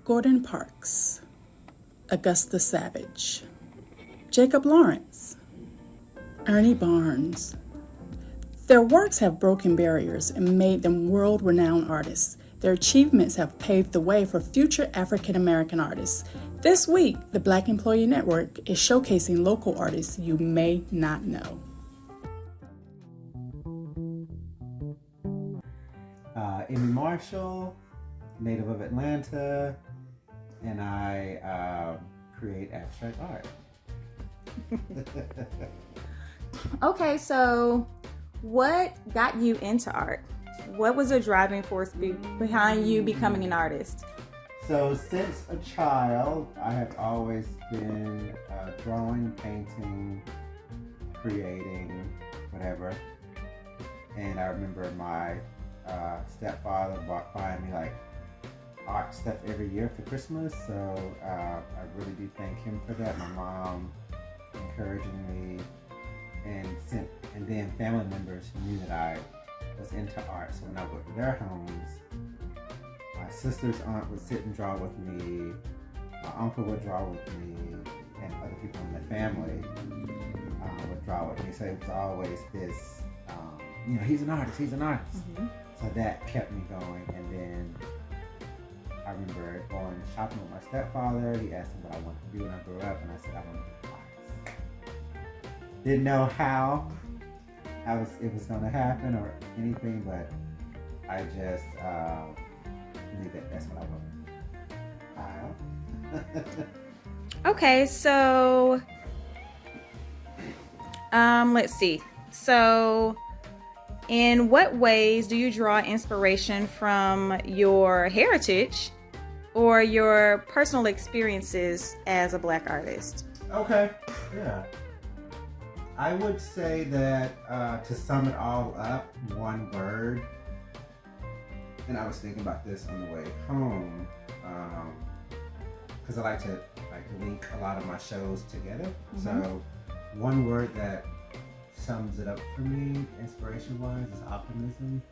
Gordon Parks, Augusta Savage, Jacob Lawrence, Ernie Barnes. Their works have broken barriers and made them world-renowned artists. Their achievements have paved the way for future African American artists. This week, the Black Employee Network is showcasing local artists you may not know. Emmy Marshall, native of Atlanta, and I create abstract art. Okay, so what got you into art? What was the driving force behind you becoming an artist? So since a child, I have always been drawing, painting, creating, whatever. And I remember my stepfather buying me like art stuff every year for Christmas. So I really do thank him for that. My mom encouraging me, and then family members knew that I was into art. So when I went to their homes, my sister's aunt would sit and draw with me, my uncle would draw with me, and other people in the family would draw with me. So it was always this, he's an artist. Mm-hmm. So that kept me going. And then I remember going shopping with my stepfather. He asked me what I wanted to do when I grew up, and I said I wanted to be an artist. Didn't know how it was going to happen or anything, but I just knew that that's what I wanted. Okay, so let's see. So in what ways do you draw inspiration from your heritage or your personal experiences as a Black artist? Okay, yeah. I would say that to sum it all up, one word, and I was thinking about this on the way home, because I like to link a lot of my shows together. Mm-hmm. So one word that sums it up for me, inspiration-wise, is optimism,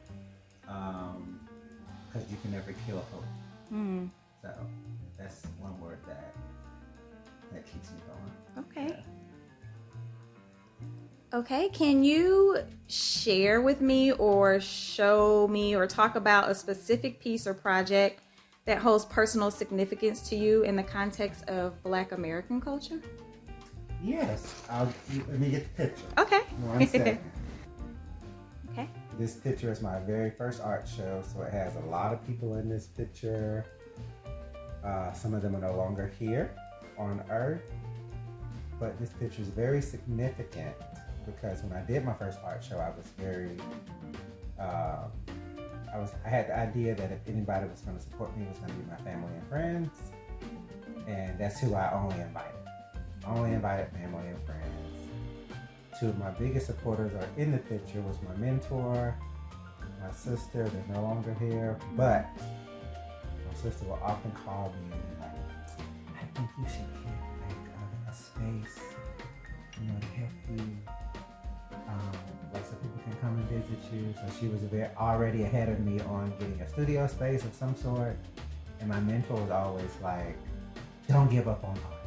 because you can never kill hope. Mm. So that's one word that keeps me going. Okay. Yeah. Okay, can you share with me or show me or talk about a specific piece or project that holds personal significance to you in the context of Black American culture? Yes, let me get the picture. Okay. 1 second. Okay. This picture is my very first art show, so it has a lot of people in this picture. Some of them are no longer here on Earth, but this picture is very significant because when I did my first art show, I was very, I had the idea that if anybody was going to support me, it was going to be my family and friends, and that's who I only invited. I only invited family and friends. Two of my biggest supporters are in the picture. Was my mentor, my sister. They're no longer here, but my sister will often call me and be like, I think you should get a space, to help you, so people can come and visit you. So she was already ahead of me on getting a studio space of some sort. And my mentor was always like, don't give up on art.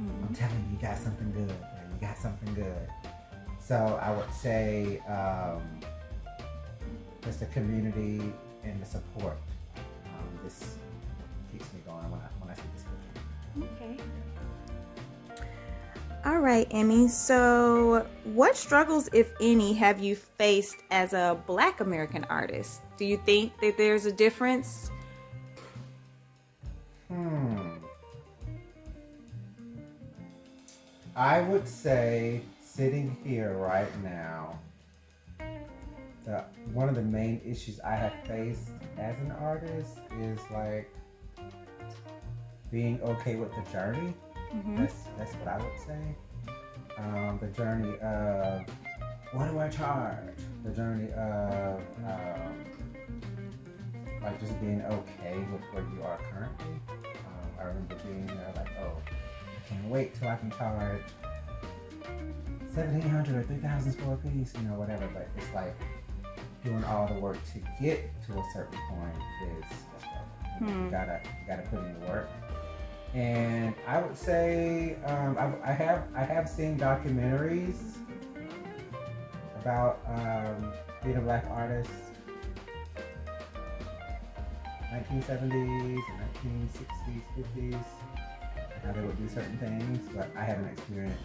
Mm-hmm. I'm telling you, you got something good. Man. You got something good. So I would say just the community and the support. This keeps me going when I see this picture. Okay. All right, Emmy. So what struggles, if any, have you faced as a Black American artist? Do you think that there's a difference? I would say sitting here right now, one of the main issues I have faced as an artist is like being okay with the journey. Mm-hmm. That's what I would say. The journey of what do I charge? The journey of like just being okay with where you are currently. I remember being there like, oh, I can't wait till I can charge $1,700 or $3,000 for a piece, whatever. But it's like doing all the work to get to a certain point is a struggle. You gotta put in the work. And I would say I have seen documentaries about being a black artist, 1970s and 1960s, 50s, how they would do certain things, but I haven't experienced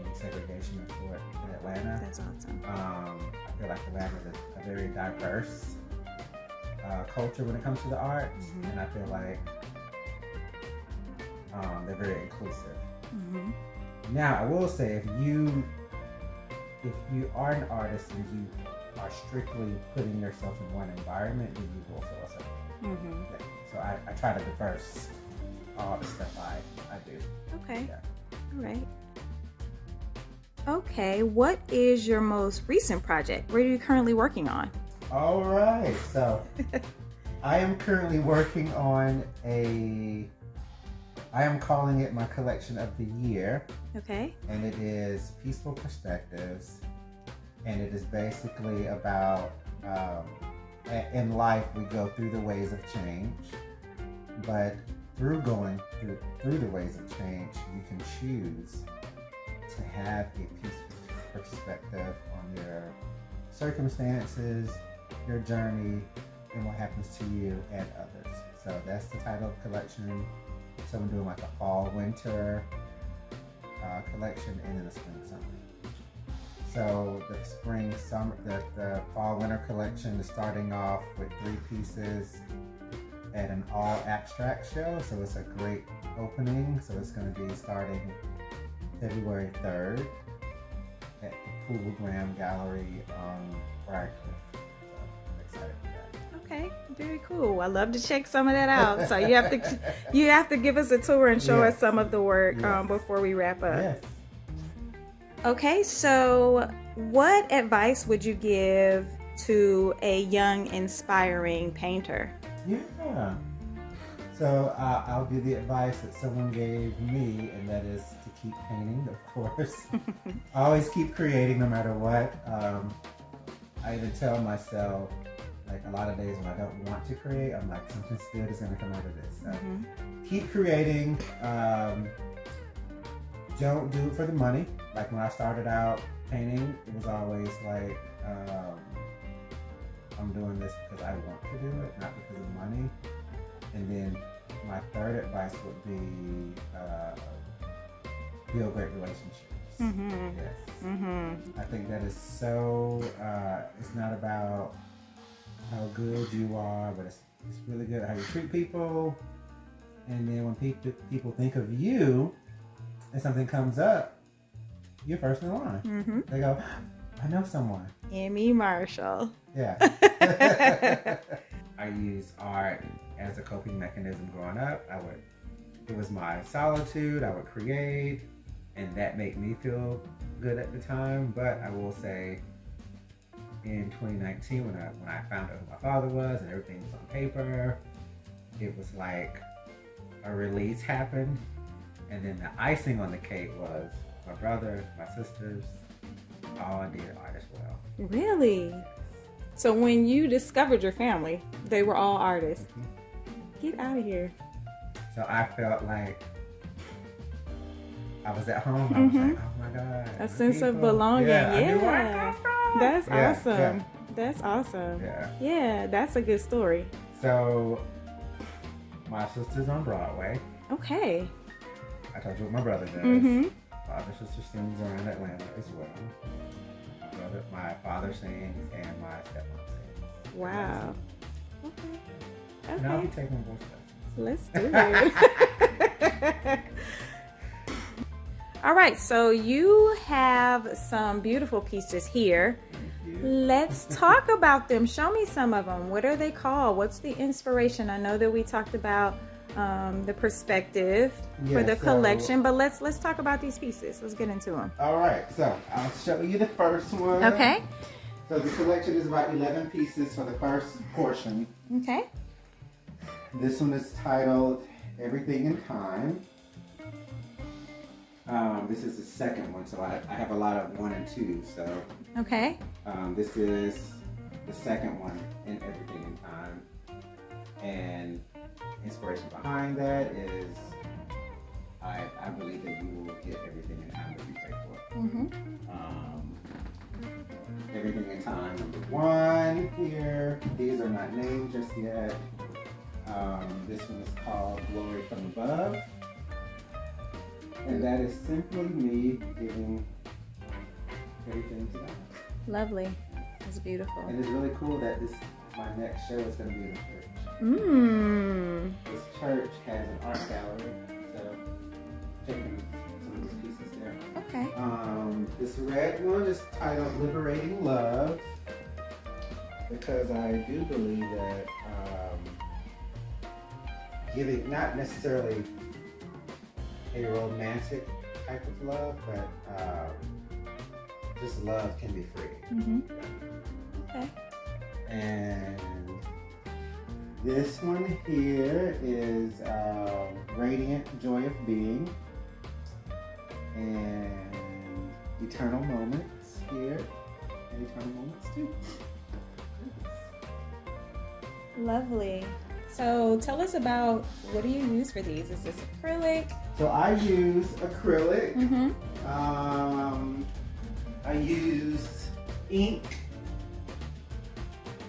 any segregation of sort in Atlanta. That's awesome. I feel like Atlanta is a very diverse culture when it comes to the arts, and I feel like they're very inclusive. Now, I will say, if you are an artist and you are strictly putting yourself in one environment, then you will feel a certain thing. So I try to diverse all the stuff I do. Okay. Yeah. All right. Okay, what is your most recent project? What are you currently working on? All right, so I am currently working on I am calling it my collection of the year. Okay. And it is Peaceful Perspectives. And it is basically about, in life we go through the ways of change, but through going through the ways of change, you can choose to have a peaceful perspective on your circumstances, your journey, and what happens to you and others. So that's the title of the collection. So I'm doing like a fall, winter collection, and then a spring, summer. So the spring, summer, the fall, winter collection is starting off with 3 pieces at an all abstract show. So it's a great opening. So it's going to be starting February 3rd at the Pool Graham Gallery on Briarcliff. So I'm excited for that. Okay, very cool. I love to check some of that out. So you have to give us a tour and show us some of the work before we wrap up. Yes. Okay, so what advice would you give to a young, inspiring painter? Yeah. So I'll give the advice that someone gave me, and that is to keep painting, of course. Always keep creating no matter what. I even tell myself, like, a lot of days when I don't want to create, I'm like, something good is going to come out of this. So keep creating. Don't do it for the money. Like when I started out painting, it was always like, I'm doing this because I want to do it, not because of money. And then my third advice would be build great relationships. Yes. I think that is so, it's not about how good you are, but it's really good how you treat people. And then when people think of you and something comes up, you're first in line. They go, I know someone. Emmy Marshall. Yeah. I used art as a coping mechanism growing up. It was my solitude. I would create, and that made me feel good at the time. But I will say, in 2019, when I found out who my father was and everything was on paper, it was like a release happened. And then the icing on the cake was my brother, my sisters, all did art as well. Really? So when you discovered your family, they were all artists. Get out of here. So I felt like I was at home. I was like, oh my God. A sense of belonging. Yeah. I knew where I come from. That's Yeah, awesome. yeah. That's awesome. Yeah. Yeah, that's a good story. So my sister's on Broadway. Okay. I told you what my brother does. My other sister sings around Atlanta as well. My father sings and my stepmom sings. Wow. Okay. And I'll be taking voice lessons. Let's do it. All right, so you have some beautiful pieces here. Let's talk about them. Show me some of them. What are they called? What's the inspiration? I know that we talked about the perspective for the collection, but let's talk about these pieces. Let's get into them. All right, so I'll show you the first one. Okay. So the collection is about 11 pieces for the first portion. Okay. This one is titled Everything in Time. This is the second one, so I have a lot of 1 and 2. So okay. This is the second one in Everything in Time. And inspiration behind that is I believe that you will get everything in time that you pray for. Everything in time, number one here. These are not named just yet. This one is called Glory from Above. And that is simply me giving everything to God. Lovely. It's beautiful. And it's really cool that my next show is going to be in a church. This church has an art gallery, so taking some of these pieces there. Okay. This red one is titled Liberating Love, because I do believe that giving, not necessarily a romantic type of love, but just love can be free. Okay. And this one here is Radiant Joy of Being, and Eternal Moments here, and Eternal Moments too. Lovely. So tell us about, what do you use for these? Is this acrylic? So I use acrylic. I use ink.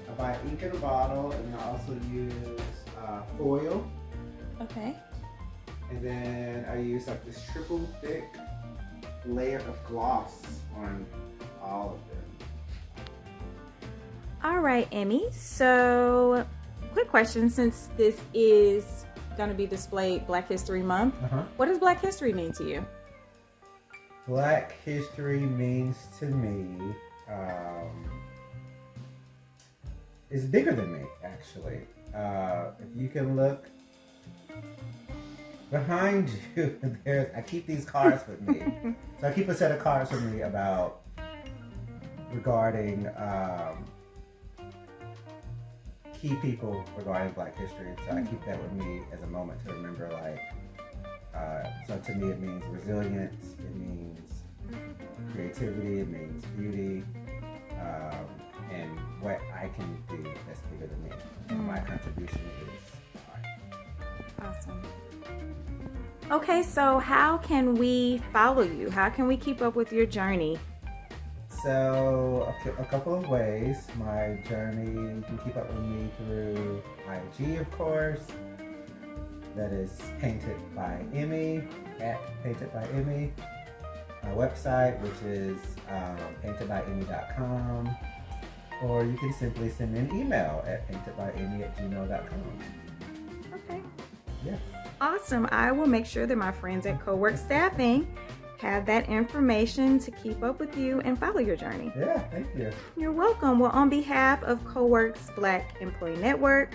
I buy ink in a bottle, and I also use foil. Okay. And then I use like this triple thick layer of gloss on all of them. All right, Emmy. So, quick question, since this is going to be displayed Black History Month, what does Black History mean to you? Black history means to me, it's bigger than me, actually. If you can look behind you, I keep these cards with me. So I keep a set of cards with me regarding key people regarding Black history. So I keep that with me as a moment to remember, so to me it means resilience, it means creativity, it means beauty, and what I can do that's bigger than me. And my contribution is art. Awesome. Okay, so how can we follow you? How can we keep up with your journey? So, a couple of ways. My journey, you can keep up with me through IG, of course. That is Painted by Emmy, at Painted by Emmy. My website, which is paintedbyemmy.com. Or you can simply send me an email at paintedbyemmy@gmail.com. Okay. Yeah. Awesome. I will make sure that my friends at Cowork Staffing have that information to keep up with you and follow your journey. Yeah, thank you. You're welcome. Well, on behalf of Cowork's Black Employee Network,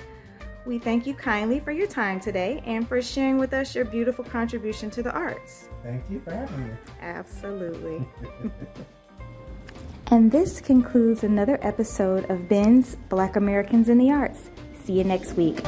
we thank you kindly for your time today and for sharing with us your beautiful contribution to the arts. Thank you for having me. Absolutely. And this concludes another episode of Ben's Black Americans in the Arts. See you next week.